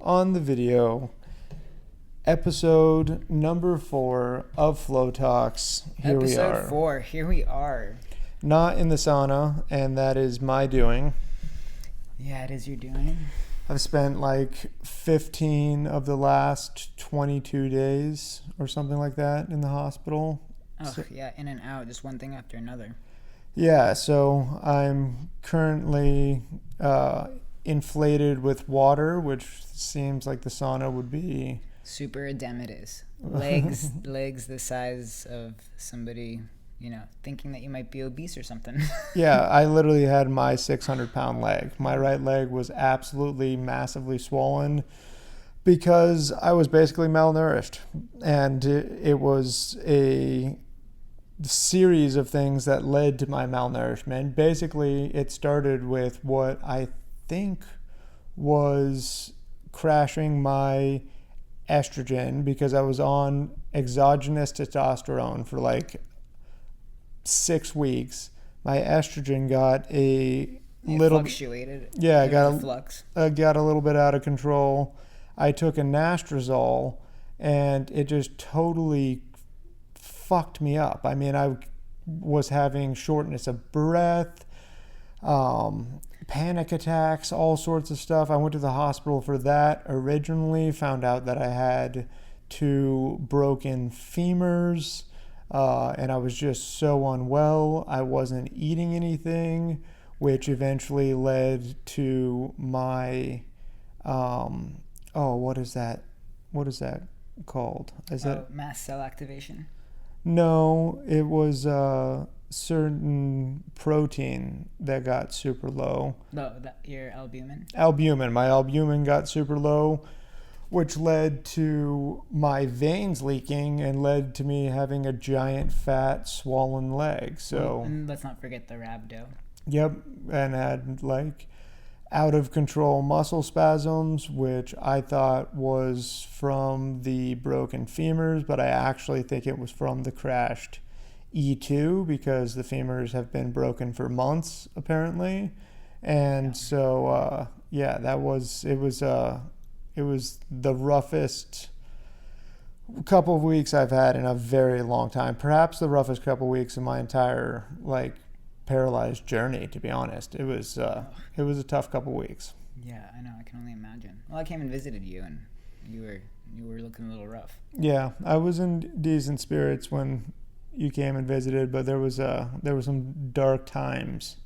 on the video, episode number 4 of Flow Talks. Here we are. Episode 4, here we are. Not in the sauna, and that is my doing. Yeah, it is your doing. I've spent like 15 of the last 22 days or something like that in the hospital. Oh, yeah, in and out, just one thing after another. Yeah, so I'm currently inflated with water, which seems like the sauna would be. Super edematous. Legs the size of somebody, thinking that you might be obese or something. Yeah, I literally had my 600-pound leg. My right leg was absolutely massively swollen because I was basically malnourished. And it was a series of things that led to my malnourishment. Basically, it started with what I think was crashing my estrogen because I was on exogenous testosterone for like 6 weeks. My estrogen got fluctuated. Yeah, got a little bit out of control. I took a anastrozole and it just totally fucked me up. I mean, I was having shortness of breath, panic attacks, all sorts of stuff. I went to the hospital for that originally, found out that I had 2 broken femurs, and I was just so unwell. I wasn't eating anything, which eventually led to my, what is that? What is that called? Is that mast cell activation? No, it was a certain protein that got super low. No, your albumin? Albumin. My albumin got super low, which led to my veins leaking and led to me having a giant, fat, swollen leg. So, and let's not forget the rhabdo. Yep, and had like out of control muscle spasms, which I thought was from the broken femurs, but I actually think it was from the crashed E2 because the femurs have been broken for months apparently. And so it was the roughest couple of weeks I've had in a very long time, perhaps the roughest couple of weeks in my entire paralyzed journey, to be honest. It was a tough couple weeks. Yeah, I know. I can only imagine. Well, I came and visited you, and you were looking a little rough. Yeah, I was in decent spirits when you came and visited, but there were some dark times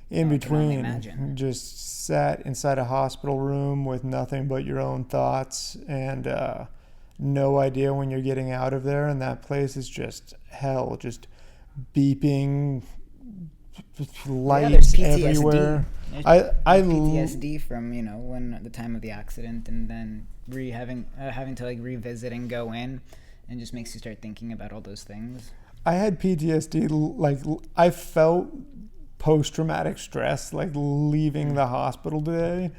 in between. Just sat inside a hospital room with nothing but your own thoughts and no idea when you're getting out of there, and that place is just hell. Just beeping. Lights everywhere. I PTSD from when the time of the accident, and then having to revisit and go in, and just makes you start thinking about all those things. I had PTSD. I felt post-traumatic stress leaving the hospital today.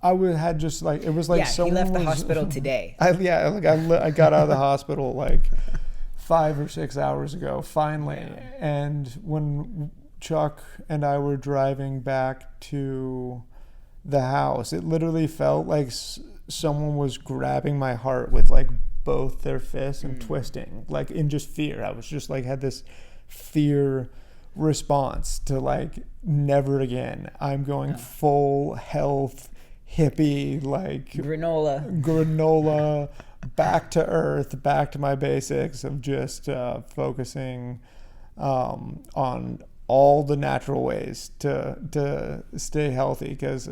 I had just it was like someone he left the hospital today. I got out of the hospital 5 or 6 hours ago, finally. Yeah. And when Chuck and I were driving back to the house, it literally felt like someone was grabbing my heart with both their fists and twisting, in just fear. I was just had this fear response to never again. I'm going full health, hippie, granola, back to earth, back to my basics of just focusing on all the natural ways to stay healthy, because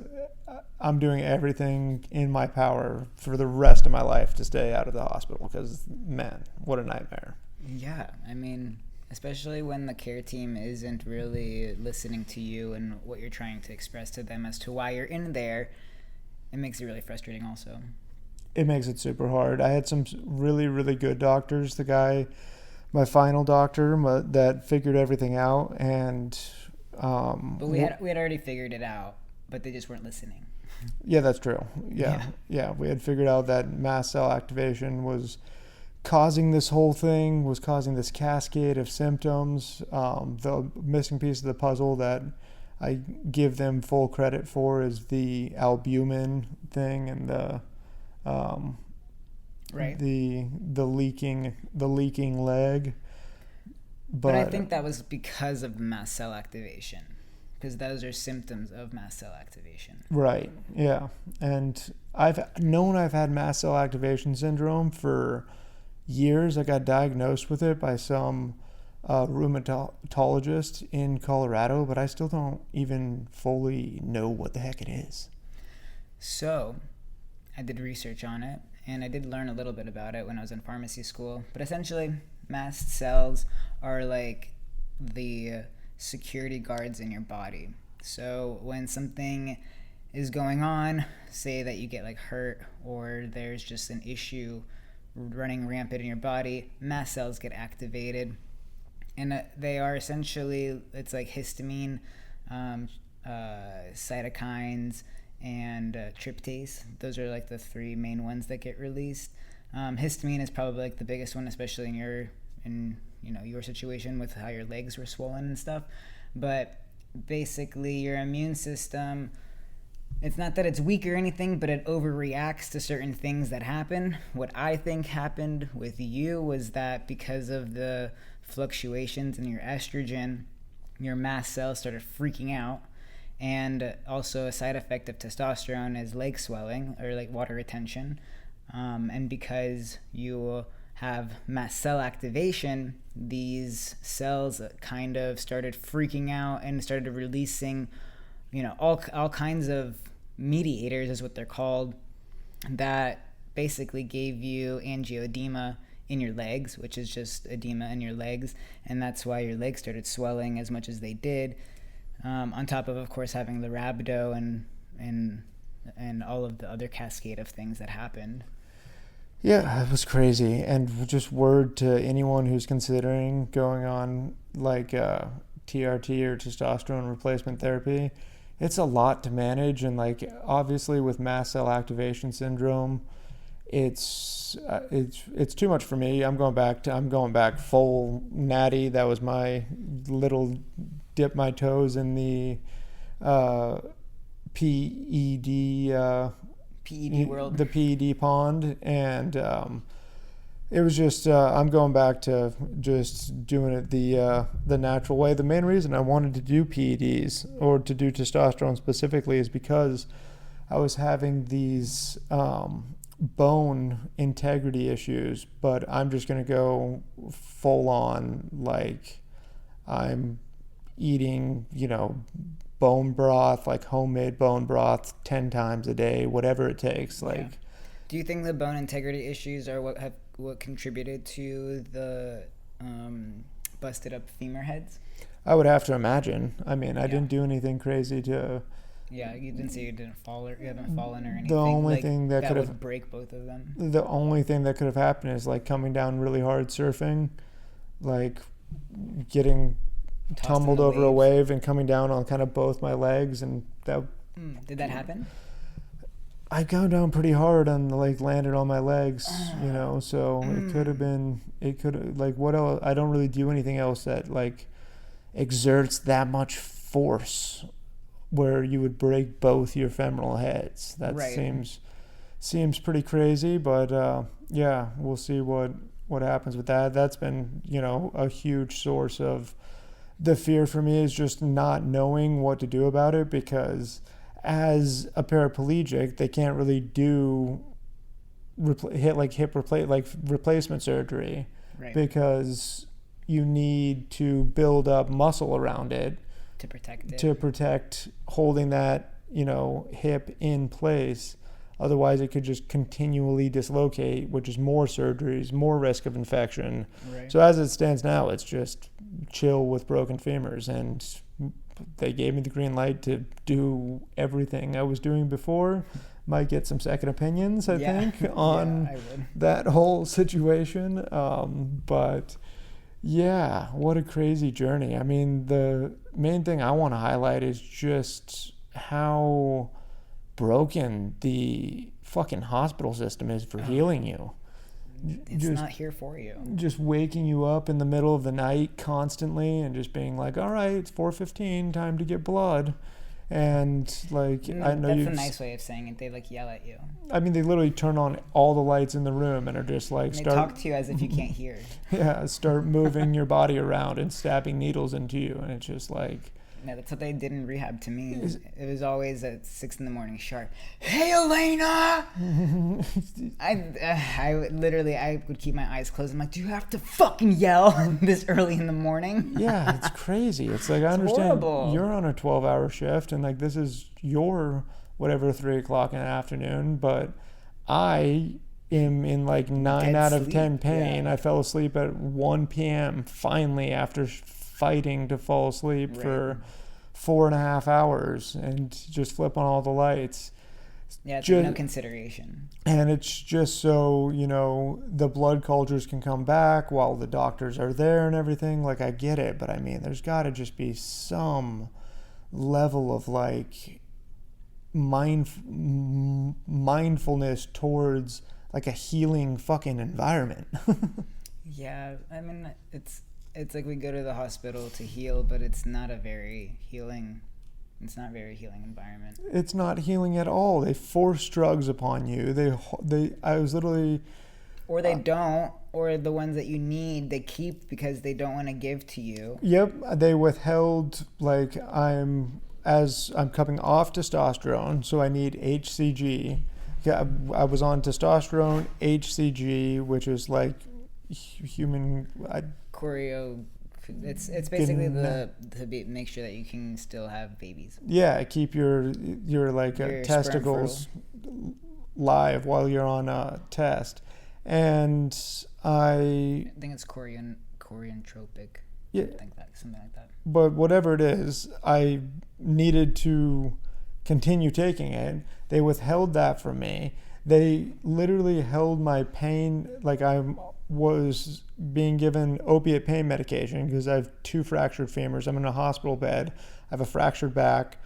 I'm doing everything in my power for the rest of my life to stay out of the hospital, because man, what a nightmare. Yeah, I mean, especially when the care team isn't really listening to you and what you're trying to express to them as to why you're in there, it makes it really frustrating also. It makes it super hard. I had some really, really good doctors. The guy, my final doctor, that figured everything out, and but we had already figured it out, but they just weren't listening. Yeah, that's true. Yeah, we had figured out that mast cell activation was causing this whole thing, was causing this cascade of symptoms. The missing piece of the puzzle that I give them full credit for is the albumin thing and the Right. the leaking leg. But I think that was because of mast cell activation, because those are symptoms of mast cell activation. Right. Yeah. And I've had mast cell activation syndrome for years. I got diagnosed with it by some rheumatologist in Colorado, but I still don't even fully know what the heck it is. So I did research on it, and I did learn a little bit about it when I was in pharmacy school. But essentially, mast cells are like the security guards in your body. So when something is going on, say that you get like hurt or there's just an issue running rampant in your body, mast cells get activated, and they are essentially, it's like histamine, cytokines, and tryptase. Those are like the three main ones that get released. Histamine is probably like the biggest one, especially in your situation with how your legs were swollen and stuff. But basically, your immune system, it's not that it's weak or anything, but it overreacts to certain things that happen. What I think happened with you was that because of the fluctuations in your estrogen, your mast cells started freaking out. And also a side effect of testosterone is leg swelling or like water retention. And because you have mast cell activation, these cells kind of started freaking out and started releasing, all kinds of mediators is what they're called, that basically gave you angioedema in your legs, which is just edema in your legs, and that's why your legs started swelling as much as they did. On top of course, having the rhabdo and all of the other cascade of things that happened. Yeah, it was crazy. And just word to anyone who's considering going on like TRT or testosterone replacement therapy, it's a lot to manage. And like obviously with mast cell activation syndrome, it's too much for me. I'm going back full natty. That was my little dip my toes in the PED world, the PED pond, and it was just I'm going back to just doing it the natural way. The main reason I wanted to do PEDs or to do testosterone specifically is because I was having these bone integrity issues, but I'm just going to go full on, like I'm eating, bone broth, like homemade bone broth 10 times a day, whatever it takes. Like, do you think the bone integrity issues are what contributed to the busted up femur heads? I would have to imagine. I mean, I didn't do anything crazy to... Yeah, you didn't say you didn't fall or you haven't fallen or anything. The only thing that could would break both of them. The only thing that could have happened is like coming down really hard surfing, like getting tumbled over a wave and coming down on kind of both my legs, and that... Did that happen? I go down pretty hard and like landed on my legs, so it could have like, what else? I don't really do anything else that like exerts that much force where you would break both your femoral heads. That seems pretty crazy, but we'll see what happens with that. That's been, a huge source of the fear for me, is just not knowing what to do about it, because as a paraplegic, they can't really do hip replacement surgery, because you need to build up muscle around it to protect holding that, hip in place. Otherwise, it could just continually dislocate, which is more surgeries, more risk of infection. Right. So as it stands now, it's just chill with broken femurs, and they gave me the green light to do everything I was doing before. Might get some second opinions, I think, on that whole situation. But yeah, what a crazy journey. I mean, the main thing I want to highlight is just how broken the fucking hospital system is for healing you. it's not here for you. Just waking you up in the middle of the night constantly and just being like, all right, it's 4:15, time to get blood. And like, I know that's a nice way of saying it. They like yell at you. I mean, they literally turn on all the lights in the room and are just like, They talk to you as if you can't hear. Yeah, start moving your body around and stabbing needles into you. And it's just like, Yeah, that's what they did in rehab to me. It was always at 6 a.m. sharp. Hey, Elena! I literally, I would keep my eyes closed. I'm like, do you have to fucking yell this early in the morning? Yeah, it's crazy. It's like, I understand horrible. You're on a 12-hour shift and like, this is your whatever 3 o'clock in the afternoon, but I am in like 9 out of 10 pain. Yeah. I fell asleep at 1 p.m. finally after fighting to fall asleep for 4.5 hours and just flip on all the lights. Yeah, it's no consideration. And it's just so, you know, the blood cultures can come back while the doctors are there and everything. Like, I get it, but I mean, there's got to just be some level of like mindfulness towards like a healing fucking environment. Yeah, I mean, it's like we go to the hospital to heal, but it's not very healing environment. It's not healing at all. They force drugs upon you. I was literally... Or they don't, or the ones that you need, they keep because they don't want to give to you. Yep, they withheld, like, I'm coming off testosterone, so I need HCG. Yeah, I was on testosterone, HCG, which is like human... It's basically make sure that you can still have babies. Yeah, keep your like your testicles live while you're on a test. And I think it's choreotropic. Yeah, something like that. But whatever it is, I needed to continue taking it. They withheld that from me. They literally held my pain, like I was being given opiate pain medication because I have 2 fractured femurs. I'm in a hospital bed. I have a fractured back,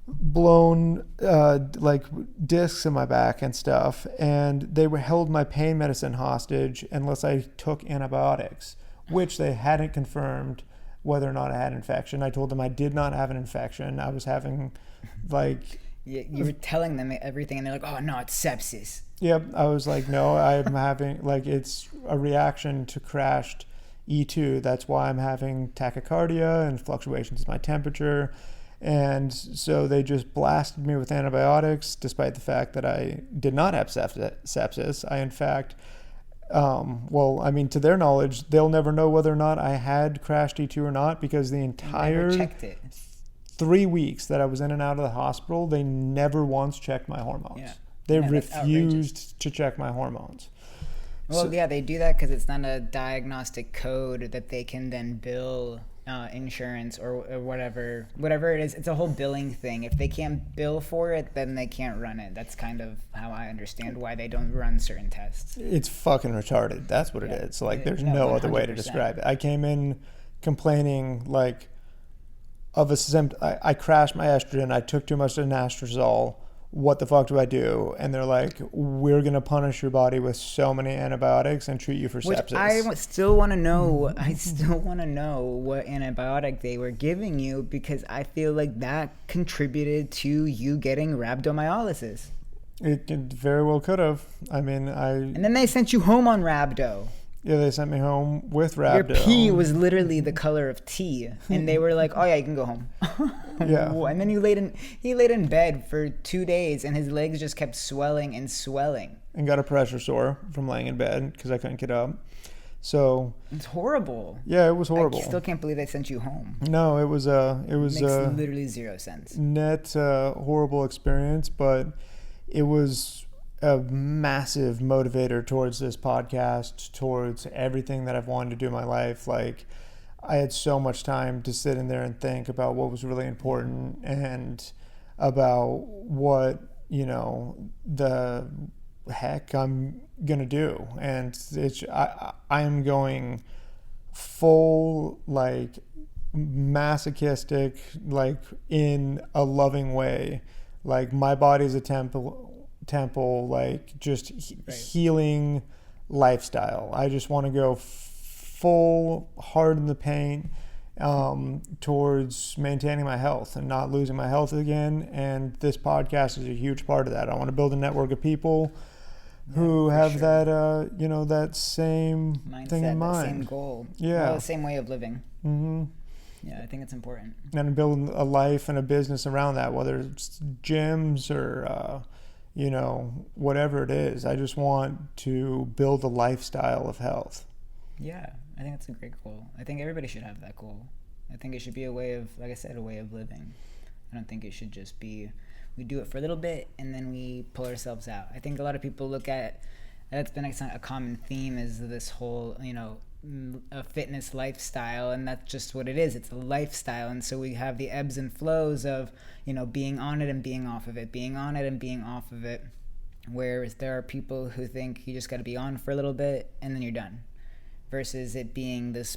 blown like discs in my back and stuff. And they held my pain medicine hostage unless I took antibiotics, which they hadn't confirmed whether or not I had an infection. I told them I did not have an infection. I was having like... You were telling them everything and they're like, oh no, it's sepsis. Yep, I was like, no, I'm having, like, it's a reaction to crashed E2. That's why I'm having tachycardia and fluctuations in my temperature. And so they just blasted me with antibiotics, despite the fact that I did not have sepsis. I, in fact, to their knowledge, they'll never know whether or not I had crashed E2 or not, because the entire... Never checked it. 3 weeks that I was in and out of the hospital, they never once checked my hormones. Yeah. They refused to check my hormones. Well, yeah, they do that because it's not a diagnostic code that they can then bill insurance or whatever it is. It's a whole billing thing. If they can't bill for it, then they can't run it. That's kind of how I understand why they don't run certain tests. It's fucking retarded. That's what it is. Like, there's no other way to describe it. I came in complaining like of a symptom. I crashed my estrogen. I took too much anastrozole. What the fuck do I do? And they're like, we're going to punish your body with so many antibiotics and treat you for sepsis. I still want to know. I still want to know what antibiotic they were giving you, because I feel like that contributed to you getting rhabdomyolysis. It very well could have. I mean, And then they sent you home on rhabdo. Yeah, they sent me home with rhabdo. Your pee was literally the color of tea, and they were like, "Oh yeah, you can go home." Yeah. And then he laid in bed for 2 days, and his legs just kept swelling and swelling. And got a pressure sore from laying in bed because I couldn't get up. So it's horrible. Yeah, it was horrible. I still can't believe they sent you home. No, it was makes literally zero sense. Net horrible experience, but it was a massive motivator towards this podcast, towards everything that I've wanted to do in my life. Like, I had so much time to sit in there and think about what was really important and about what, the heck I'm going to do. And I am going full, like, masochistic, like, in a loving way. Like, my body's a temple, like, just healing lifestyle. I just want to go full hard in the paint towards maintaining my health and not losing my health again. And this podcast is a huge part of that. I want to build a network of people who have that, that same mindset, thing in mind. That same goal. Yeah. Well, the same way of living. Mm-hmm. Yeah, I think it's important. And build a life and a business around that, whether it's gyms or, whatever it is. I just want to build a lifestyle of health. Yeah, I think that's a great goal. I think everybody should have that goal. I think it should be a way of, like I said, a way of living. I don't think it should just be, we do it for a little bit and then we pull ourselves out. I think a lot of people look at, that's been a common theme, is this whole, a fitness lifestyle, and that's just what it is. It's a lifestyle, and so we have the ebbs and flows of, being on it and being off of it, being on it and being off of it, whereas there are people who think you just got to be on for a little bit and then you're done. Versus it being this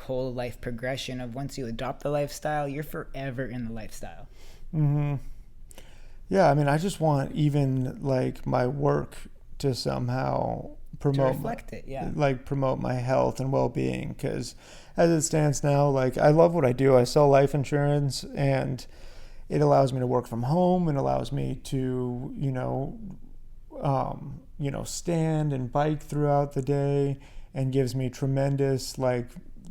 whole life progression of, once you adopt the lifestyle, you're forever in the lifestyle. Mm-hmm. Yeah, I mean, I just want even my work to somehow promote promote my health and well-being, because as it stands now, I love what I do. I sell life insurance, and it allows me to work from home, and allows me to stand and bike throughout the day, and gives me tremendous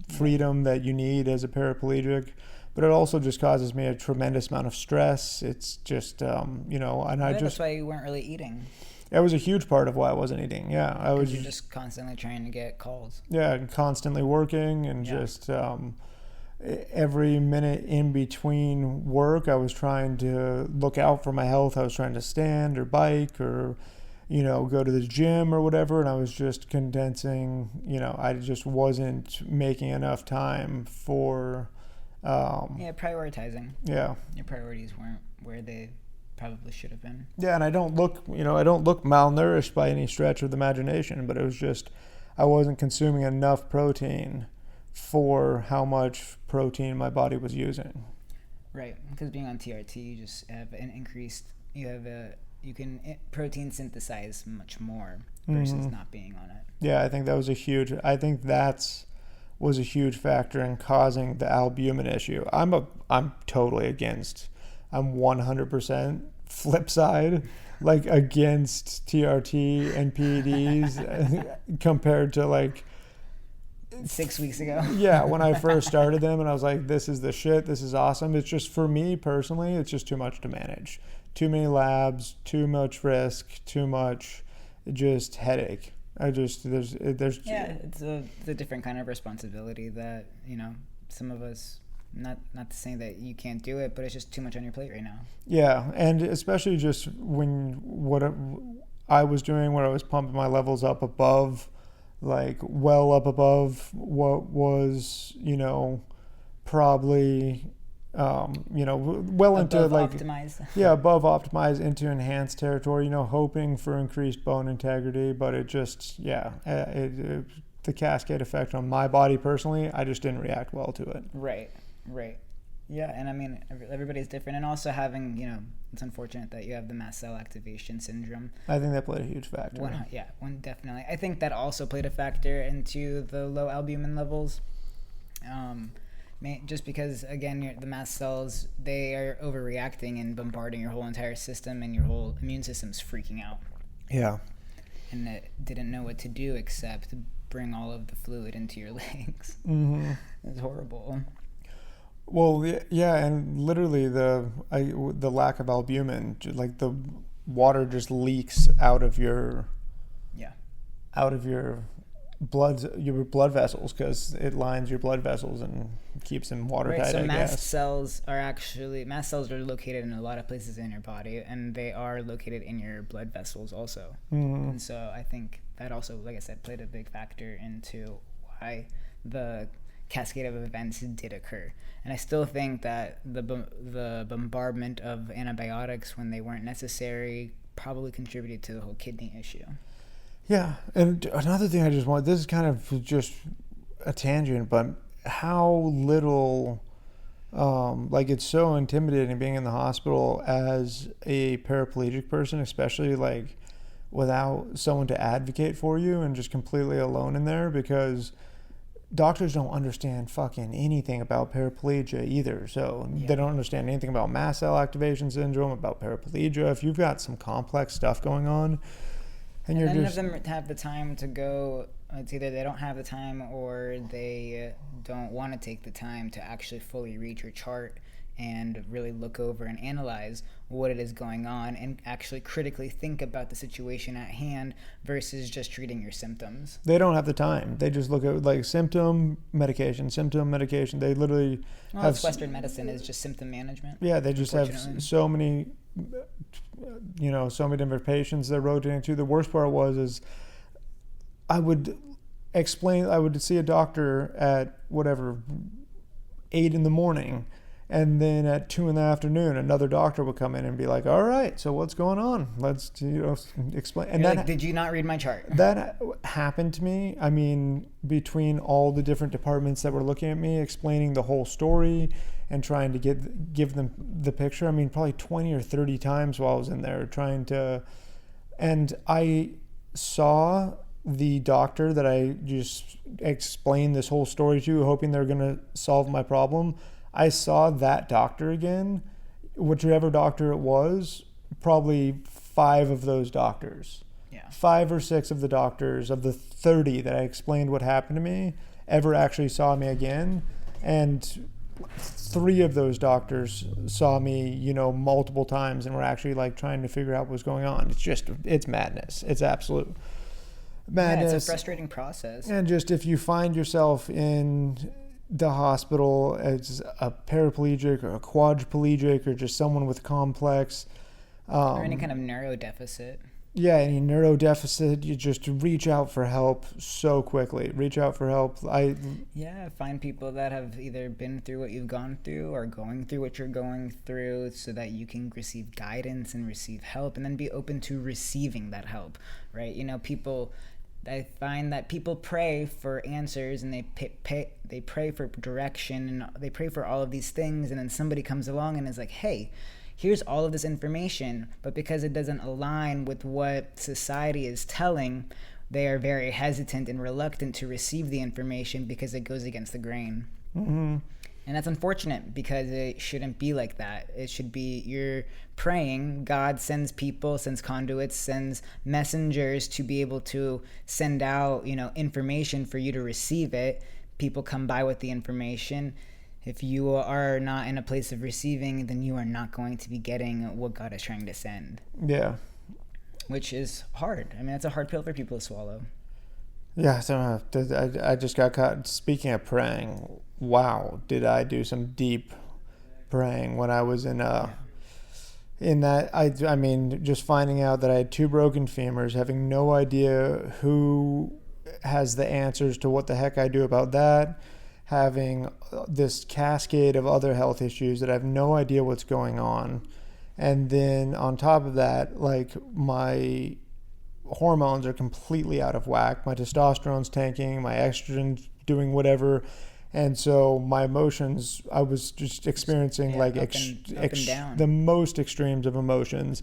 freedom that you need as a paraplegic. But it also just causes me a tremendous amount of stress. It's just, that's why you weren't really eating. That was a huge part of why I wasn't eating. Yeah, I was. You're just constantly trying to get calls. Yeah, constantly working, and just every minute in between work, I was trying to look out for my health. I was trying to stand or bike or, go to the gym or whatever, and I was just condensing. I just wasn't making enough time for. Prioritizing. Yeah. Your priorities weren't where they probably should have been. Yeah, and I don't look malnourished by any stretch of the imagination, but it was just I wasn't consuming enough protein for how much protein my body was using. Right, because being on TRT, you just have an increased, you can protein synthesize much more versus not being on it. Yeah, I think that was was a huge factor in causing the albumin issue. I'm totally against. I'm 100% flip side, against TRT and PEDs compared to 6 weeks ago. Yeah, when I first started them, and I was like, this is the shit, this is awesome. It's just, for me personally, it's just too much to manage. Too many labs, too much risk, too much just headache. There's it's a different kind of responsibility that, some of us, not to say that you can't do it, but it's just too much on your plate right now. Yeah, and especially just what I was doing, where I was pumping my levels up above, well up above what was, probably, well into above optimized. Yeah, above optimized into enhanced territory, hoping for increased bone integrity, but it just, the cascade effect on my body personally, I just didn't react well to it. Right. Yeah, and I mean, everybody's different, and also having, it's unfortunate that you have the mast cell activation syndrome. I think that played a huge factor. One definitely. I think that also played a factor into the low albumin levels. Just because, again, the mast cells, they are overreacting and bombarding your whole entire system, and your whole immune system's freaking out. Yeah. And it didn't know what to do except bring all of the fluid into your legs. Mm-hmm. It's horrible. Well, yeah, and literally the lack of albumin, the water just leaks out of your blood vessels, because it lines your blood vessels and keeps them watertight. Right, so mast cells are located in a lot of places in your body, and they are located in your blood vessels also. Mm-hmm. And so I think that also, like I said, played a big factor into why the cascade of events did occur. And I still think that the bombardment of antibiotics when they weren't necessary probably contributed to the whole kidney issue. Yeah, and another thing this is kind of just a tangent, but how little, it's so intimidating being in the hospital as a paraplegic person, especially without someone to advocate for you and just completely alone in there, because doctors don't understand fucking anything about paraplegia either. So they don't understand anything about mast cell activation syndrome, about paraplegia. If you've got some complex stuff going on, and you're none just... of them have the time to go. It's either they don't have the time or they don't want to take the time to actually fully read your chart and really look over and analyze what it is going on and actually critically think about the situation at hand versus just treating your symptoms. They don't have the time. They just look at like symptom medication. They literally have... It's Western medicine is just symptom management. Yeah, they just have so many, so many different patients they're rotating to. The worst part is I would see a doctor at whatever 8 a.m, and then at 2 p.m, another doctor would come in and be like, all right, so what's going on? Let's explain. And then, did you not read my chart? That happened to me. I mean, between all the different departments that were looking at me, explaining the whole story and trying to give them the picture. I mean, probably 20 or 30 times while I was in there trying to... And I saw the doctor that I just explained this whole story to, hoping they're going to solve my problem. I saw that doctor again, whichever doctor it was, probably 5 of those doctors. Yeah. 5 or 6 of the doctors of the 30 that I explained what happened to me ever actually saw me again. And 3 of those doctors saw me, multiple times and were actually like trying to figure out what was going on. It's madness. It's absolute madness. Yeah, it's a frustrating process. And just if you find yourself in the hospital as a paraplegic or a quadriplegic or just someone with complex... or any kind of neurodeficit. Yeah, any neurodeficit, you just reach out for help so quickly. Reach out for help. Find people that have either been through what you've gone through or going through what you're going through so that you can receive guidance and receive help and then be open to receiving that help, right? I find that people pray for answers and they pray for direction and they pray for all of these things, and then somebody comes along and is like, hey, here's all of this information, but because it doesn't align with what society is telling, they are very hesitant and reluctant to receive the information because it goes against the grain. Mm-hmm. And that's unfortunate because it shouldn't be like that. It should be you're praying, God sends people, sends conduits, sends messengers to be able to send out, information for you to receive it. People come by with the information. If you are not in a place of receiving, then you are not going to be getting what God is trying to send. Yeah. Which is hard. I mean, it's a hard pill for people to swallow. Yeah, so I just got caught. Speaking of praying, wow, did I do some deep praying when I was in that. I mean, just finding out that I had 2 broken femurs, having no idea who has the answers to what the heck I do about that, having this cascade of other health issues that I have no idea what's going on. And then on top of that, like, my hormones are completely out of whack. My testosterone's tanking, my estrogen's doing whatever. And so my emotions, I was just experiencing the most extremes of emotions.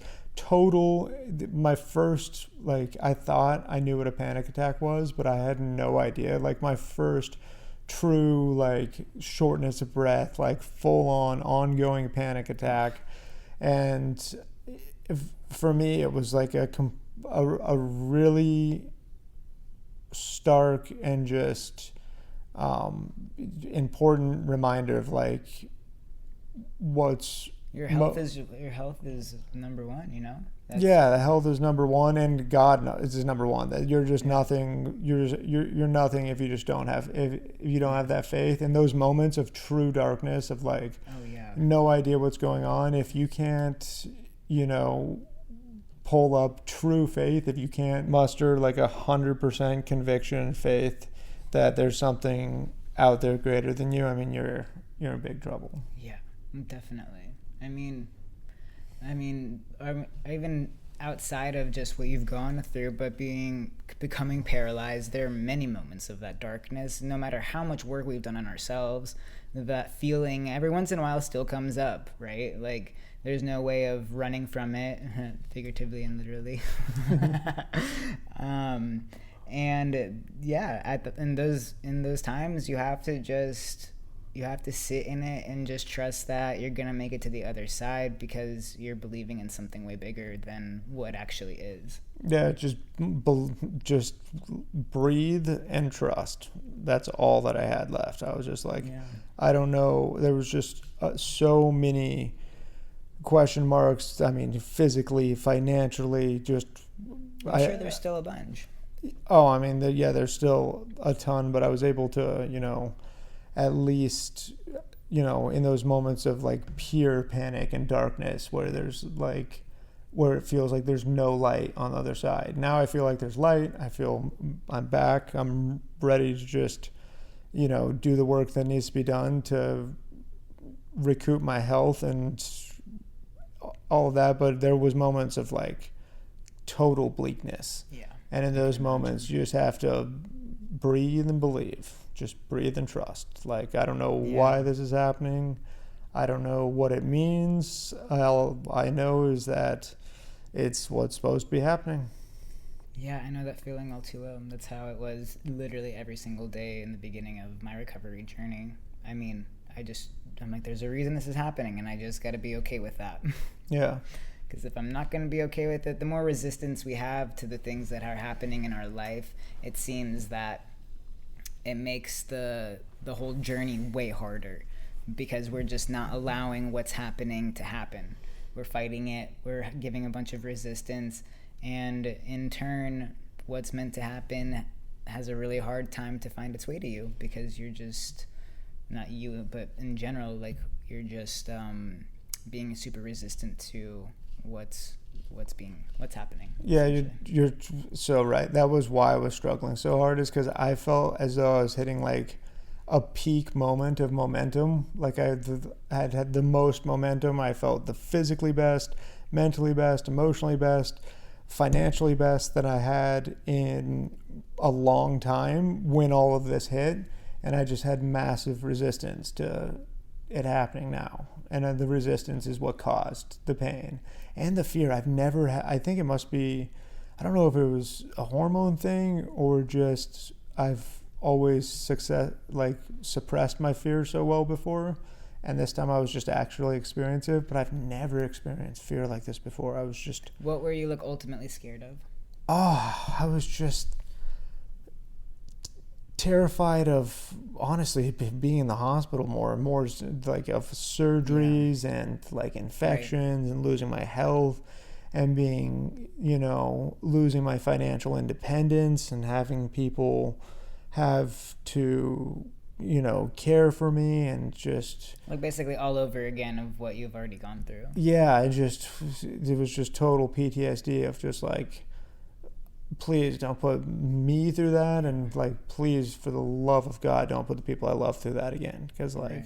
My first, I thought I knew what a panic attack was, but I had no idea. My first true, shortness of breath, full on ongoing panic attack. And for me, it was a really stark and just important reminder of what's your health is number one, the health is number one, and God is number one. That you're just nothing. You're nothing if you just don't have if you don't have that faith. In those moments of true darkness of no idea what's going on, if you can't pull up true faith, if you can't muster 100% conviction and faith that there's something out there greater than you, I mean, you're in big trouble. Yeah, definitely. I mean, even outside of just what you've gone through, but becoming paralyzed, there are many moments of that darkness. No matter how much work we've done on ourselves, that feeling every once in a while still comes up, right? Like, there's no way of running from it, figuratively and literally. And yeah, in those times, you have to sit in it and just trust that you're gonna make it to the other side, because you're believing in something way bigger than what actually is. Yeah, just breathe and trust. That's all that I had left. I was just like, I don't know. There was just so many question marks. I mean, physically, financially, just. I'm sure there's still a bunch. Oh, I mean, there's still a ton, but I was able to, at least, in those moments of like pure panic and darkness where it feels like there's no light on the other side. Now I feel like there's light. I feel I'm back. I'm ready to just, do the work that needs to be done to recoup my health and all of that. But there was moments of like total bleakness. Yeah. And in those moments, you just have to breathe and believe. Just breathe and trust. Like, I don't know why this is happening. I don't know what it means. All I know is that it's what's supposed to be happening. Yeah, I know that feeling all too well. That's how it was literally every single day in the beginning of my recovery journey. I mean, I'm like, there's a reason this is happening, and I just got to be okay with that. Yeah. Because if I'm not going to be okay with it, the more resistance we have to the things that are happening in our life, it seems that it makes the whole journey way harder, because we're just not allowing what's happening to happen. We're fighting it. We're giving a bunch of resistance. And in turn, what's meant to happen has a really hard time to find its way to you, because you're just, not you, but in general, like, you're just being super resistant to what's happening. Yeah, you're so right. That was why I was struggling so hard, is because I felt as though I was hitting like a peak moment of momentum. Like I had the most momentum. I felt the physically best, mentally best, emotionally best, financially best that I had in a long time when all of this hit. And I just had massive resistance to it happening now. And the resistance is what caused the pain and the fear. I've never had, I think it must be, I don't know if it was a hormone thing or just I've always suppressed my fear so well before. And this time I was just actually experiencing it, but I've never experienced fear like this before. I was just... What were you ultimately scared of? I was just terrified of, honestly, being in the hospital more like of surgeries and like infections and losing my health and being, losing my financial independence and having people have to, care for me and just... Like basically all over again of what you've already gone through. Yeah, it was just total PTSD of just like, please don't put me through that, and like, please, for the love of God, don't put the people I love through that again, because like,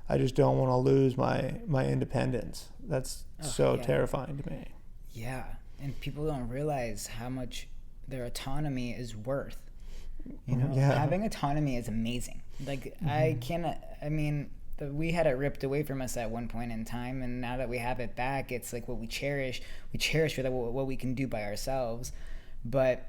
I just don't want to lose my independence. That's terrifying to me. Yeah, and people don't realize how much their autonomy is worth. Having autonomy is amazing. Like, we had it ripped away from us at one point in time, and now that we have it back, it's like what we cherish for what we can do by ourselves. But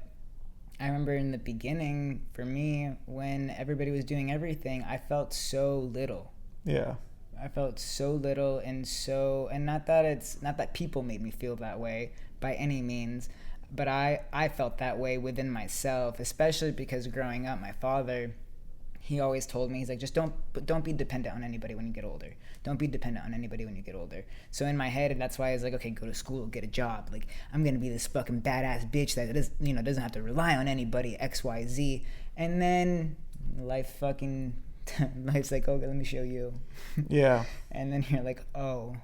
I remember in the beginning, for me, when everybody was doing everything, I felt so little. Yeah. I felt so little, and not that people made me feel that way by any means, but I felt that way within myself, especially because growing up, my father, he always told me, he's like, just don't be dependent on anybody when you get older. Don't be dependent on anybody when you get older. So in my head, that's why I was like, okay, go to school, get a job. Like, I'm going to be this fucking badass bitch that doesn't have to rely on anybody, X, Y, Z. And then life's like, okay, let me show you. Yeah. And then you're like, oh.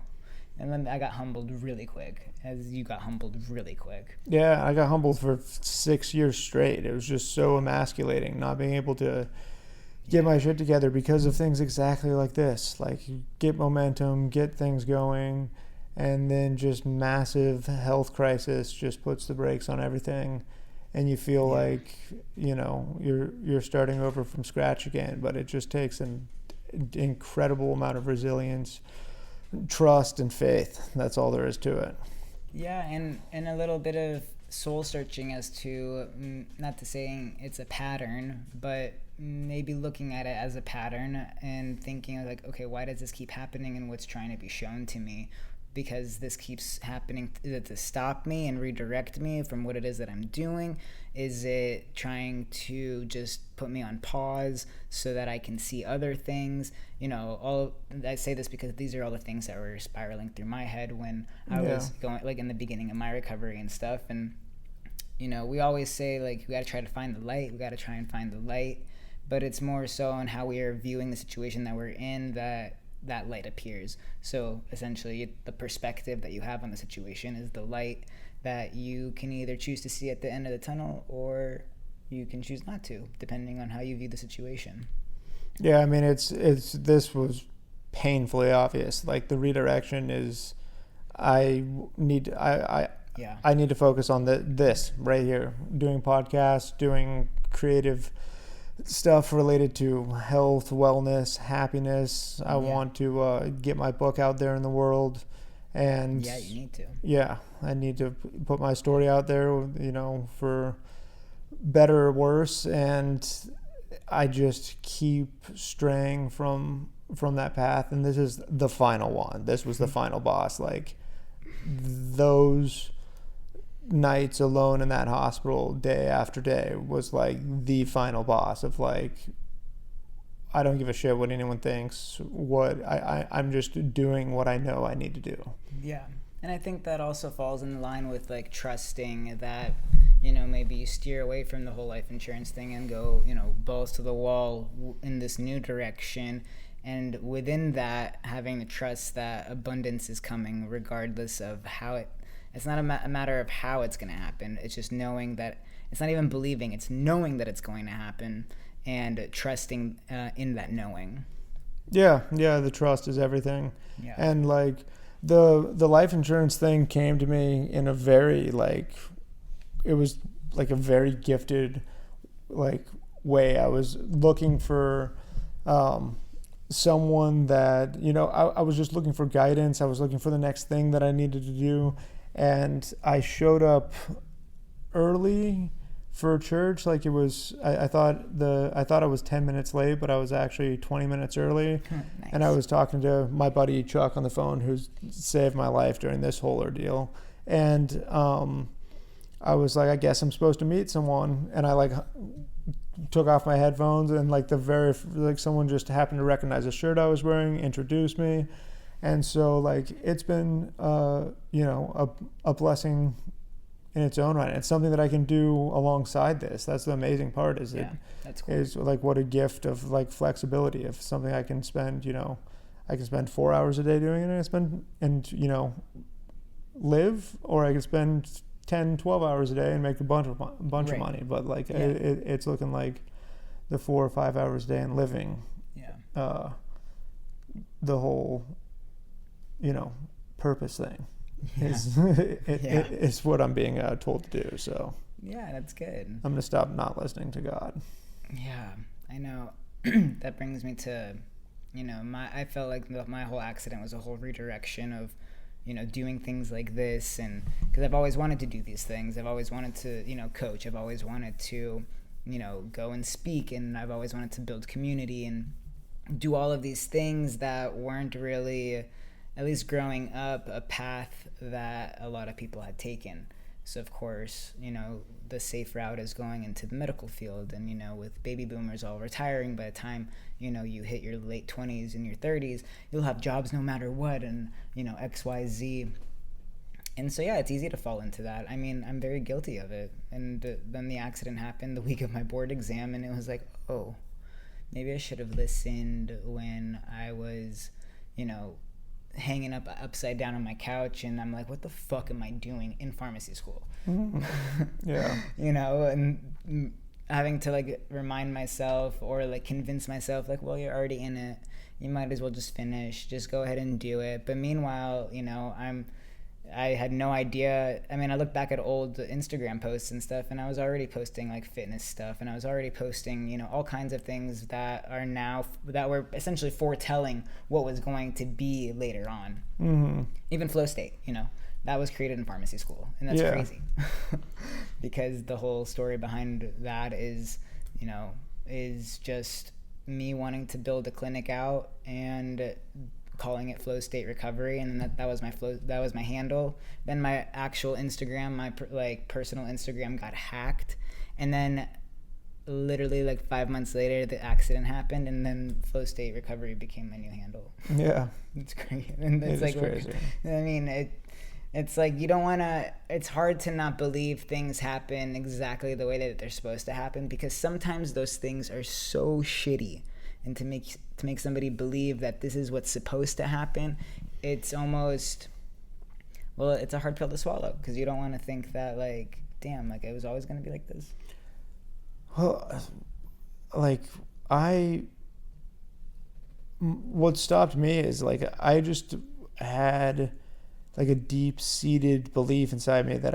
And then I got humbled really quick, as you got humbled really quick. Yeah, I got humbled for 6 years straight. It was just so emasculating, not being able to get my shit together because of things exactly like this. Like, get momentum, get things going, and then just massive health crisis just puts the brakes on everything, and you feel like, you know, you're starting over from scratch again. But it just takes an incredible amount of resilience, trust, and faith. That's all there is to it. Yeah, and a little bit of soul searching as to, not to saying it's a pattern, but maybe looking at it as a pattern and thinking like, okay, why does this keep happening, and what's trying to be shown to me? Because this keeps happening. Is it to stop me and redirect me from what it is that I'm doing? Is it trying to just put me on pause so that I can see other things? You know, I say this because these are all the things that were spiraling through my head when I was going, like, in the beginning of my recovery and stuff. And, you know, we always say, like, we got to try to find the light. We got to try and find the light. But it's more so on how we are viewing the situation that we're in that light appears. So essentially, the perspective that you have on the situation is the light that you can either choose to see at the end of the tunnel, or you can choose not to, depending on how you view the situation. Yeah, I mean, this was painfully obvious. Like, the redirection is, I need to focus on this right here, doing podcasts, doing creative stuff related to health, wellness, happiness. I want to get my book out there in the world, and you need to. Yeah, I need to put my story out there, you know, for better or worse, and I just keep straying from that path. And this is the final one. This was the final boss. Like, those nights alone in that hospital day after day was like the final boss of, like, I don't give a shit what anyone thinks. I'm just doing what I know I need to do. Yeah. And I think that also falls in line with, like, trusting that, you know, maybe you steer away from the whole life insurance thing and go, you know, balls to the wall in this new direction. And within that, having the trust that abundance is coming regardless of how it's not a matter of how it's going to happen. It's just knowing that, it's not even believing, it's knowing that it's going to happen, and trusting in that knowing. Yeah, the trust is everything. Yeah. And, like, the life insurance thing came to me in a very, like, it was like a very gifted, like, way. I was looking for someone that, you know, I was just looking for guidance. I was looking for the next thing that I needed to do. And I showed up early for church. Like, it was, I thought I was 10 minutes late, but I was actually 20 minutes early. Nice. And I was talking to my buddy Chuck on the phone, who's saved my life during this whole ordeal. And I was like, I guess I'm supposed to meet someone. And I, like, took off my headphones, and, like, someone just happened to recognize the shirt I was wearing, introduced me. And so, like, it's been, you know, a blessing in its own right. It's something that I can do alongside this. That's the amazing part. That's cool. Is, like, what a gift of, like, flexibility of something I can spend, you know, I can spend 4 hours a day doing it, and you know, live, or I can spend 10, 12 hours a day and make a bunch of money. But, like, it's looking like the 4 or 5 hours a day and living. Yeah. The whole, you know, purpose thing is what I'm being told to do. So yeah, that's good. I'm gonna stop not listening to God. Yeah, I know. That brings me to, you know, I felt like my whole accident was a whole redirection of, you know, doing things like this. And because I've always wanted to do these things, I've always wanted to, you know, coach, I've always wanted to, you know, go and speak, and I've always wanted to build community and do all of these things that weren't really, at least growing up, a path that a lot of people had taken. So, of course, you know, the safe route is going into the medical field. And, you know, with baby boomers all retiring, by the time, you know, you hit your late 20s and your 30s, you'll have jobs no matter what, and, you know, X, Y, Z. And so, yeah, it's easy to fall into that. I mean, I'm very guilty of it. And then the accident happened the week of my board exam, and it was like, oh, maybe I should have listened when I was, you know, hanging upside down on my couch, and I'm like, what the fuck am I doing in pharmacy school? Mm-hmm. Yeah. You know, and having to like remind myself or like convince myself like, well, you're already in it, you might as well just finish, just go ahead and do it. But meanwhile, you know, I had no idea. I mean, I look back at old Instagram posts and stuff, and I was already posting like fitness stuff, and I was already posting, you know, all kinds of things that are now, that were essentially foretelling what was going to be later on. Mm-hmm. Even flow state, you know, that was created in pharmacy school, and that's crazy. Because the whole story behind that is, you know, is just me wanting to build a clinic out and calling it flow state recovery, and that was my handle. Then my actual Instagram, my personal Instagram, got hacked, and then literally like 5 months later the accident happened, and then flow state recovery became my new handle. Yeah. It's crazy. And it's like crazy. I mean, it's like you don't want to, it's hard to not believe things happen exactly the way that they're supposed to happen, because sometimes those things are so shitty, and to make somebody believe that this is what's supposed to happen, it's almost, well, it's a hard pill to swallow, because you don't want to think that like, damn, like it was always going to be like this. Well, like what stopped me is like I just had like a deep-seated belief inside me that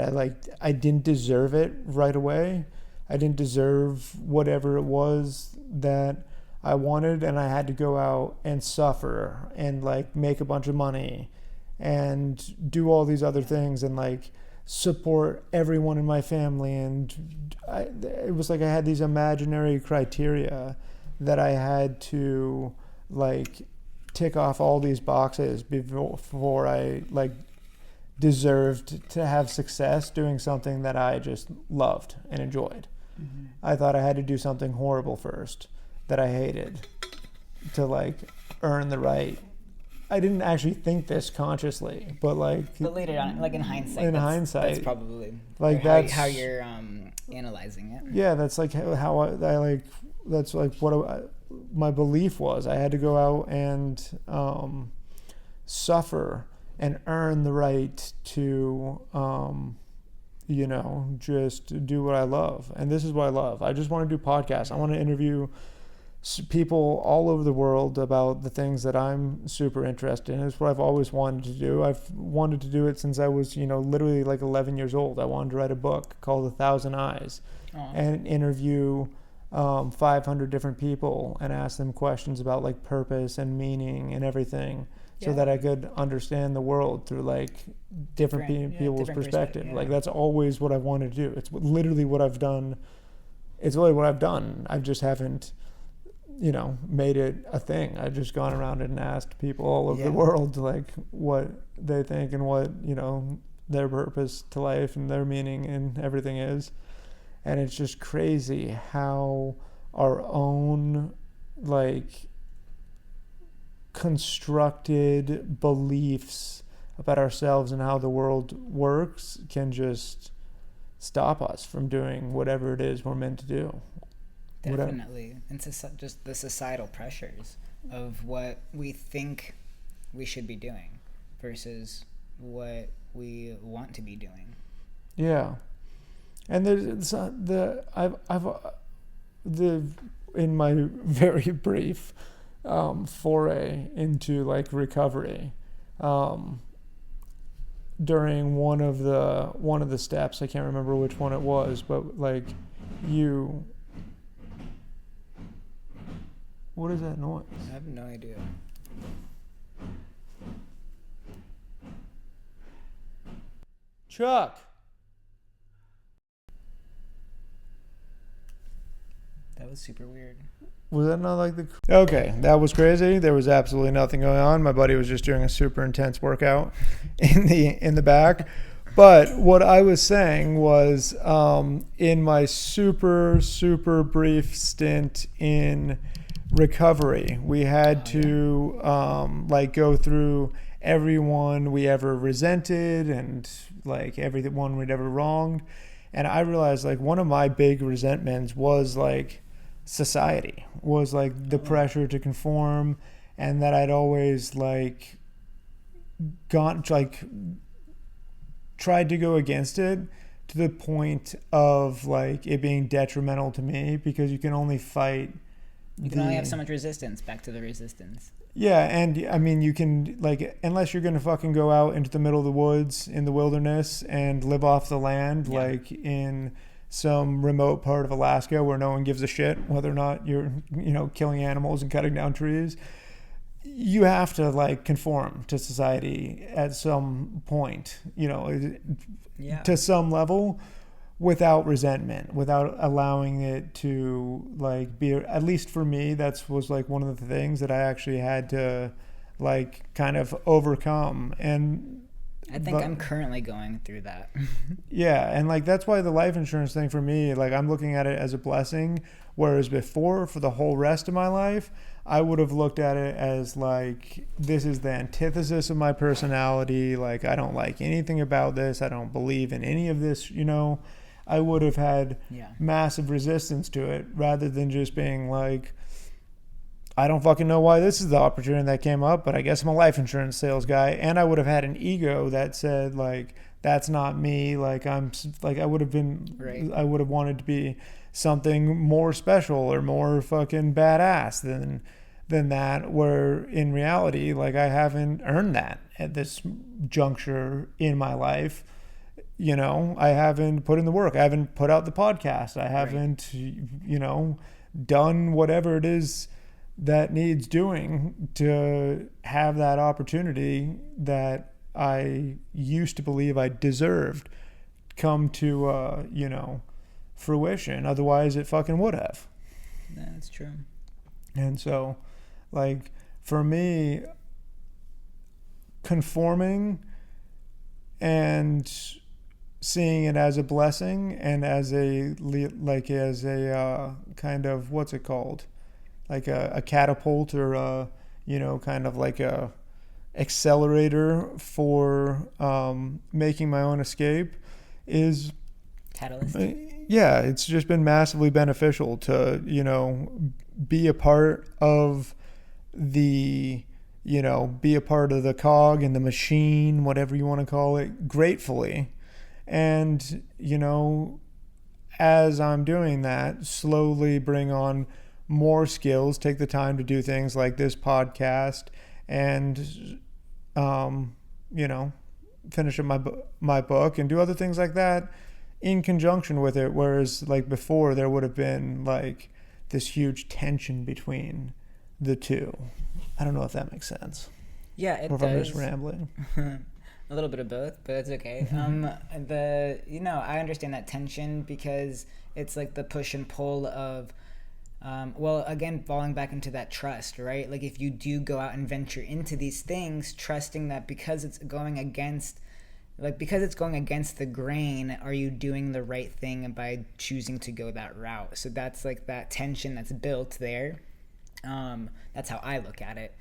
I didn't deserve it right away. I didn't deserve whatever it was that I wanted, and I had to go out and suffer and like make a bunch of money and do all these other things and like support everyone in my family. And it was like I had these imaginary criteria that I had to like tick off all these boxes before I like deserved to have success doing something that I just loved and enjoyed. Mm-hmm. I thought I had to do something horrible first that I hated to like earn the right. I didn't actually think this consciously, but later on, like in hindsight, that's probably like that's how you're analyzing it. Yeah, that's like how I like. That's like what my belief was. I had to go out and suffer and earn the right to, you know, just do what I love. And this is what I love. I just want to do podcasts. I want to interview people all over the world about the things that I'm super interested in. It's what I've always wanted to do. I've wanted to do it since I was, you know, literally like 11 years old. I wanted to write a book called 1,000 Eyes and interview 500 different people and ask them questions about like purpose and meaning and everything, so that I could understand the world through like different people's perspective. Yeah. Like that's always what I've wanted to do. It's literally what I've done. It's really what I've done. I just haven't, you know, made it a thing. I've just gone around and asked people all over the world like what they think and what, you know, their purpose to life and their meaning and everything is. And it's just crazy how our own like constructed beliefs about ourselves and how the world works can just stop us from doing whatever it is we're meant to do. Definitely. And just the societal pressures of what we think we should be doing versus what we want to be doing. Yeah. And there's in my very brief foray into like recovery, during one of the steps, I can't remember which one it was, but like what is that noise? I have no idea. Chuck. That was super weird. Was that not like the... Okay, that was crazy. There was absolutely nothing going on. My buddy was just doing a super intense workout in the back. But what I was saying was, in my super, super brief stint in recovery, we had to like go through everyone we ever resented and like everyone we'd ever wronged. And I realized like one of my big resentments was like society, was like the pressure to conform, and that I'd always like tried to go against it to the point of like it being detrimental to me, because you can only fight. You can only have so much resistance. Back to the resistance. Yeah, and I mean, you can, like, unless you're gonna fucking go out into the middle of the woods in the wilderness and live off the land, like in some remote part of Alaska where no one gives a shit whether or not you're, killing animals and cutting down trees. You have to like conform to society at some point, to some level, without resentment, without allowing it to like be, at least for me, was like one of the things that I actually had to like kind of overcome. And I think I'm currently going through that. Yeah, and like that's why the life insurance thing for me, like I'm looking at it as a blessing, whereas before, for the whole rest of my life, I would have looked at it as like, this is the antithesis of my personality, like I don't like anything about this, I don't believe in any of this, I would have had massive resistance to it, rather than just being like, I don't fucking know why this is the opportunity that came up, but I guess I'm a life insurance sales guy. And I would have had an ego that said like, that's not me. Like I would have been, I would have wanted to be something more special or more fucking badass than that, where in reality, like I haven't earned that at this juncture in my life. I haven't put in the work. I haven't put out the podcast. I haven't, done whatever it is that needs doing to have that opportunity that I used to believe I deserved come to, fruition. Otherwise, it fucking would have. That's true. And so, like, for me, conforming and seeing it as a blessing and as a kind of, what's it called? Like a catapult, or kind of like a accelerator for making my own escape is catalyst. Yeah, it's just been massively beneficial to be a part of the cog in the machine, whatever you want to call it, gratefully. And as I'm doing that, slowly bring on more skills, take the time to do things like this podcast, and finish up my book and do other things like that in conjunction with it. Whereas like before, there would have been like this huge tension between the two. I don't know if that makes sense. Yeah, it does. Or if I'm just rambling. A little bit of both, but it's okay. I understand that tension, because it's like the push and pull of, again, falling back into that trust, right? Like if you do go out and venture into these things, trusting that because it's going against the grain, are you doing the right thing by choosing to go that route? So that's like that tension that's built there. That's how I look at it.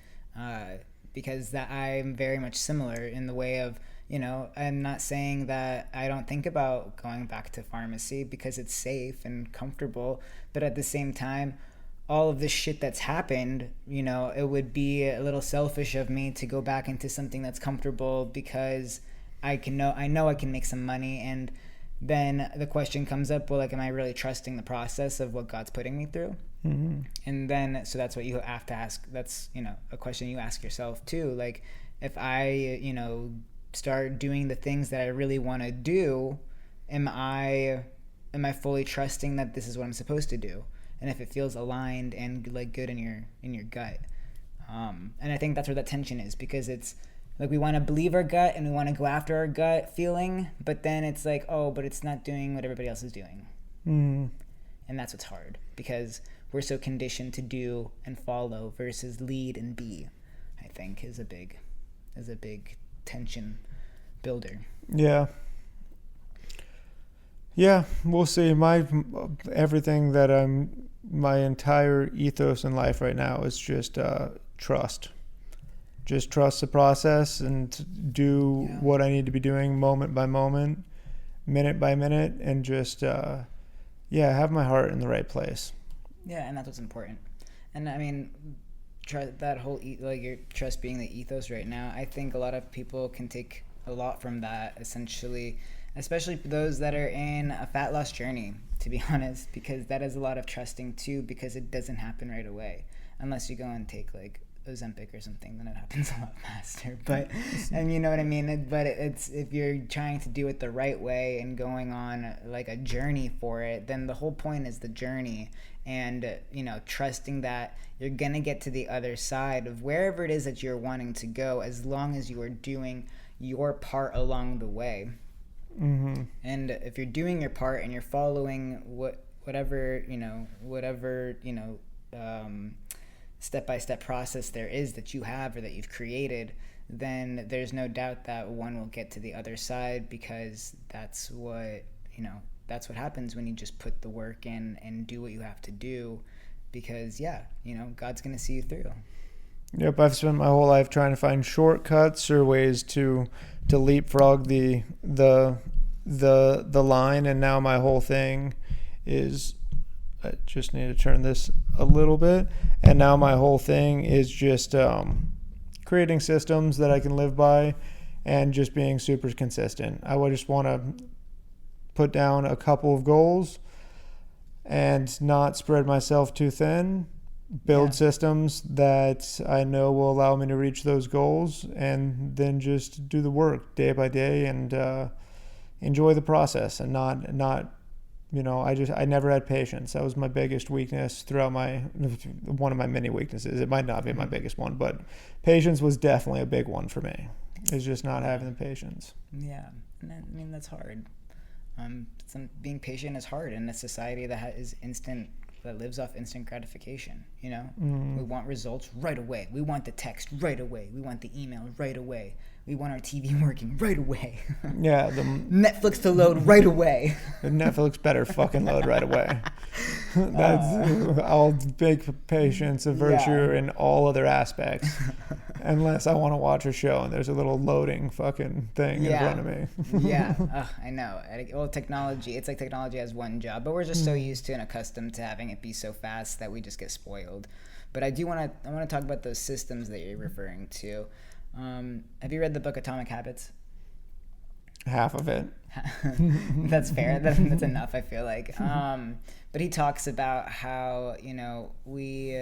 Because that I'm very much similar in the way of, I'm not saying that I don't think about going back to pharmacy because it's safe and comfortable, but at the same time, all of this shit that's happened, it would be a little selfish of me to go back into something that's comfortable because I know I can make some money. And then the question comes up, well, like, am I really trusting the process of what God's putting me through? Mm-hmm. And then, so that's what you have to ask. That's, a question you ask yourself too. Like, if I, start doing the things that I really want to do, am I fully trusting that this is what I'm supposed to do? And if it feels aligned and like good in your gut. And I think that's where that tension is, because it's like, we want to believe our gut and we want to go after our gut feeling, but then it's like, oh, but it's not doing what everybody else is doing. Mm. And that's what's hard, because we're so conditioned to do and follow versus lead and be, I think is a big tension builder. Yeah, we'll see. Everything that my entire ethos in life right now is just trust. Just trust the process and do what I need to be doing moment by moment, minute by minute, and just have my heart in the right place. Yeah, and that's what's important. And I mean, that whole your trust being the ethos right now, I think a lot of people can take a lot from that, essentially especially those that are in a fat loss journey, to be honest, because that is a lot of trusting too, because it doesn't happen right away unless you go and take like Ozempic or something, then it happens a lot faster. But and you know what I mean. But it's, if you're trying to do it the right way and going on like a journey for it, then the whole point is the journey, and trusting that you're gonna get to the other side of wherever it is that you're wanting to go, as long as you are doing your part along the way. Mm-hmm. And if you're doing your part and you're following whatever step-by-step process there is that you have or that you've created, then there's no doubt that one will get to the other side, because that's what happens when you just put the work in and do what you have to do, because God's gonna see you through. Yep, I've spent my whole life trying to find shortcuts or ways to leapfrog the line, and now my whole thing is, I just need to turn this a little bit, and now my whole thing is just creating systems that I can live by and just being super consistent. I would just want to put down a couple of goals and not spread myself too thin, build systems that I know will allow me to reach those goals, and then just do the work day by day and enjoy the process, and not I never had patience. That was my biggest weakness throughout one of my many weaknesses. It might not be my biggest one, but patience was definitely a big one for me. It's just not having the patience. Yeah, and that's hard. Being patient is hard in a society that lives off instant gratification. We want results right away. We want the text right away. We want the email right away. We want our TV working right away. Yeah, Netflix to load right away. Netflix better fucking load right away. I'll make patience a virtue in all other aspects, unless I want to watch a show and there's a little loading fucking thing in front of me. I know. Well, technology, it's like technology has one job, but we're just so used to and accustomed to having it be so fast that we just get spoiled. But I want to talk about those systems that you're referring to. Have you read the book Atomic Habits? Half of it. That's fair. That's enough, I feel like. But he talks about how we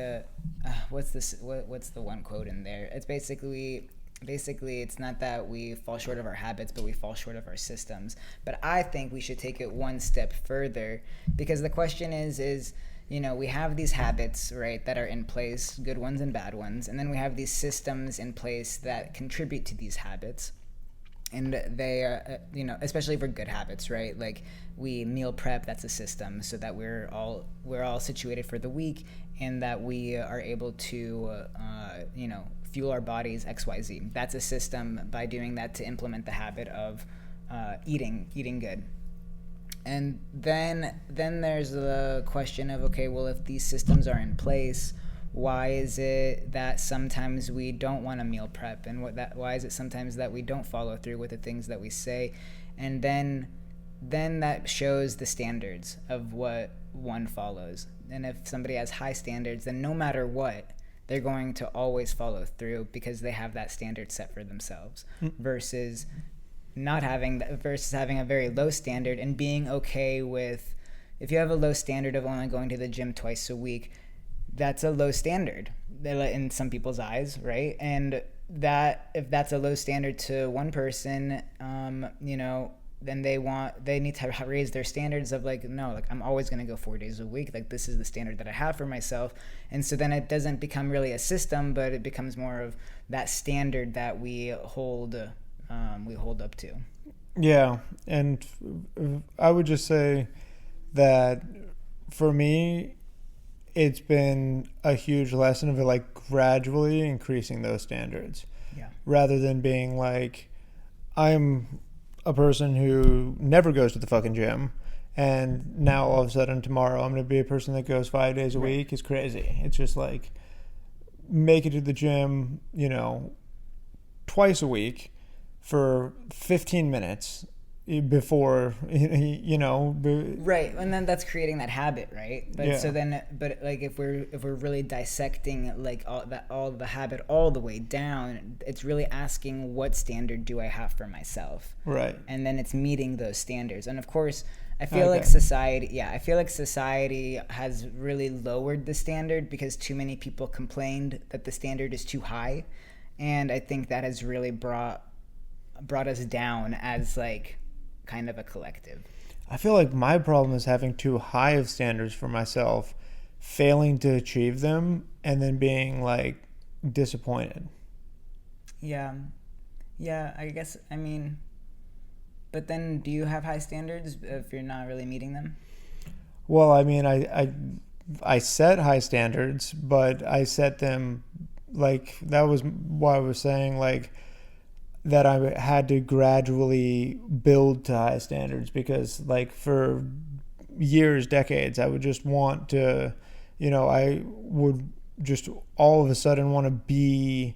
what's the one quote in there? It's basically it's not that we fall short of our habits, but we fall short of our systems. But I think we should take it one step further, because the question is we have these habits, right, that are in place, good ones and bad ones, and then we have these systems in place that contribute to these habits. And they are, especially for good habits, right? Like we meal prep, that's a system, so that we're all situated for the week, and that we are able to, fuel our bodies XYZ. That's a system, by doing that, to implement the habit of eating good. And then there's the question of, okay, well, if these systems are in place, why is it that sometimes we don't want to meal prep, and why is it sometimes that we don't follow through with the things that we say? And then that shows the standards of what one follows. And if somebody has high standards, then no matter what, they're going to always follow through, because they have that standard set for themselves, versus having a very low standard and being okay with, if you have a low standard of only going to the gym twice a week, that's a low standard in some people's eyes, right? And that, if that's a low standard to one person, then they need to raise their standards of like, no, like I'm always going to go 4 days a week. Like this is the standard that I have for myself. And so then it doesn't become really a system, but it becomes more of that standard that we hold up to. Yeah, and I would just say that for me, it's been a huge lesson of like gradually increasing those standards. Yeah. Rather than being like, I'm a person who never goes to the fucking gym, and now all of a sudden tomorrow I'm going to be a person that goes 5 days a week. It's crazy. It's just like, make it to the gym, twice a week for 15 minutes before, Right, and then that's creating that habit, right? But Yeah. so then, but like if we're really dissecting like all the habit all the way down, it's really asking what standard do I have for myself, Right. and then it's meeting those standards. And of course, I feel like Okay. society has really lowered the standard because too many people complained that the standard is too high, and I think that has really brought us down as like kind of a collective. I feel like my problem is having too high of standards for myself, failing to achieve them, and then being like disappointed. Yeah, I guess, I mean, but then do you have high standards if you're not really meeting them? Well, I mean, I set high standards, but I set them like that was why I was saying like that I had to gradually build to high standards, because like for years, decades, I would just want to, I would just all of a sudden want to be,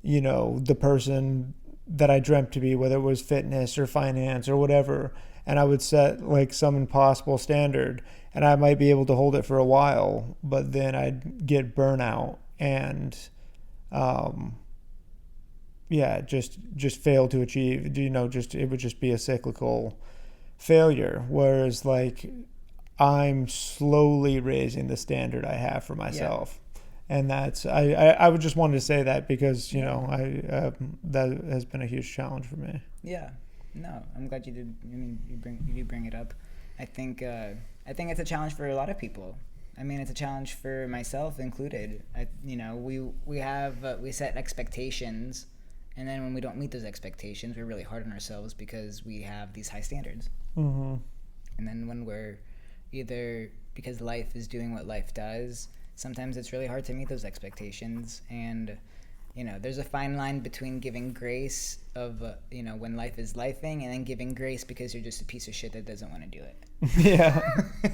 the person that I dreamt to be, whether it was fitness or finance or whatever. And I would set like some impossible standard, and I might be able to hold it for a while, but then I'd get burnout and, just fail to achieve, it would just be a cyclical failure. Whereas like I'm slowly raising the standard I have for myself. Yeah. And that's, I would just wanted to say that because, that has been a huge challenge for me. Yeah, no, I'm glad you did. I mean, you bring it up. I think it's a challenge for a lot of people. I mean, it's a challenge for myself included. We set expectations, and then when we don't meet those expectations, we're really hard on ourselves because we have these high standards. Mm-hmm. And then when we're either, because life is doing what life does, sometimes it's really hard to meet those expectations. And, there's a fine line between giving grace of, when life is lifing, and then giving grace because you're just a piece of shit that doesn't want to do it.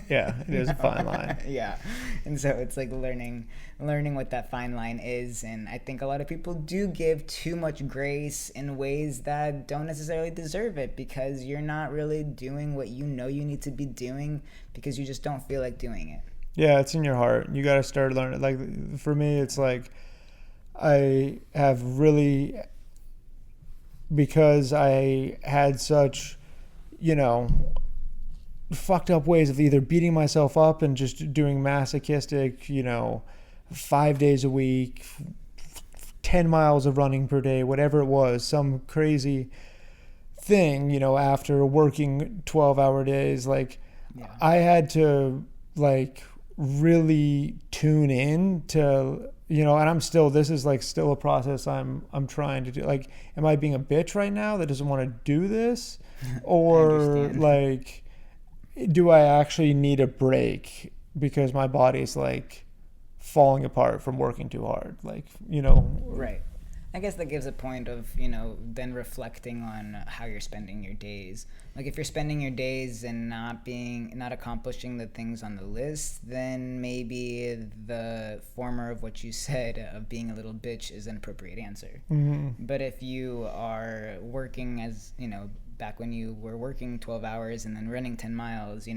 Yeah, it is a fine line. Yeah, and so it's like learning what that fine line is. And I think a lot of people do give too much grace in ways that don't necessarily deserve it, because you're not really doing what you need to be doing because you just don't feel like doing it. Yeah, it's in your heart. You got to start learning. Like for me, it's like I have really, because I had such, fucked up ways of either beating myself up and just doing masochistic, 5 days a week, 10 miles of running per day, whatever it was, some crazy thing, after working 12-hour days. Like, yeah. I had to like really tune in to, and I'm still, this is like still a process I'm trying to do. Like, am I being a bitch right now that doesn't want to do this? Or like, do I actually need a break because my body's like falling apart from working too hard? Like, Right. I guess that gives a point of, then reflecting on how you're spending your days. Like if you're spending your days and not accomplishing the things on the list, then maybe the former of what you said of being a little bitch is an appropriate answer. Mm-hmm. But if you are working as, back when you were working 12 hours and then running 10 miles,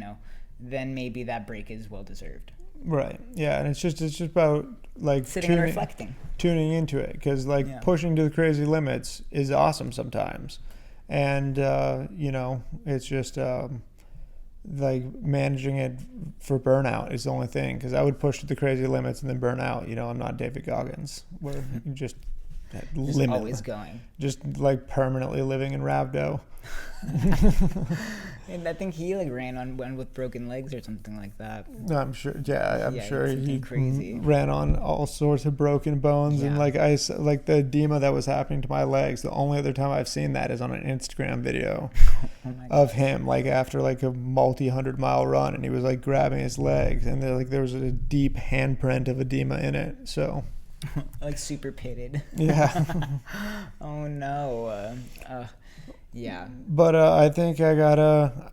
then maybe that break is well deserved. Right. Yeah. And it's just about like sitting and reflecting, tuning into it. Cause like pushing to the crazy limits is awesome sometimes. And, it's just, like managing it for burnout is the only thing. Cause I would push to the crazy limits and then burn out. I'm not David Goggins where you just always going, just like permanently living in rhabdo. And I think he like ran on one with broken legs or something like that. I'm sure. Yeah, I'm sure he crazy. Ran on all sorts of broken bones. And like the edema that was happening to my legs. The only other time I've seen that is on an Instagram video of him, like after like a multi-100-mile run, and he was like grabbing his legs, and there was a deep handprint of edema in it. So. Like super pitted. Yeah. Oh no. Yeah. But I think I gotta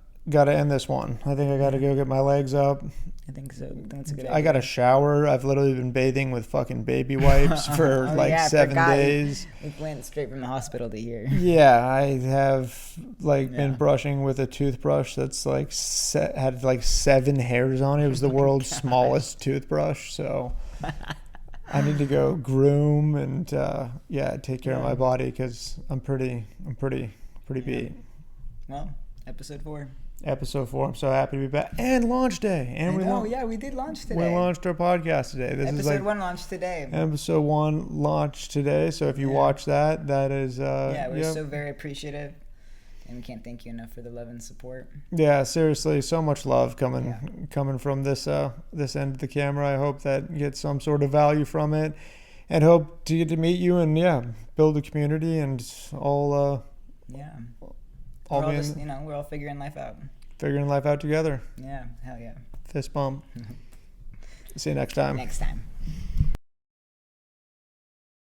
end this one. I think I gotta go get my legs up I think so. That's a good idea. I got a shower. I've literally been bathing with fucking baby wipes for Oh, like yeah, I 7 forgot. days. We went straight from the hospital to here. Yeah, I have like been Yeah. brushing with a toothbrush that's like had like 7 hairs on it. It was the world's smallest toothbrush, so I need to go groom and take care of my body because I'm pretty beat. Well, episode 4. Episode 4. I'm so happy to be back. And launch day. And We did launch today. we launched our podcast today. This is Episode like 1 launched today. episode 1 launched today. So if you watch that is We're so very appreciative. And we can't thank you enough for the love and support. Yeah, seriously, so much love coming from this this end of the camera. I hope that you get some sort of value from it, and hope to get to meet you and build a community and all we're all figuring life out. Figuring life out together. Yeah, hell yeah. Fist bump. See you next time. Next time.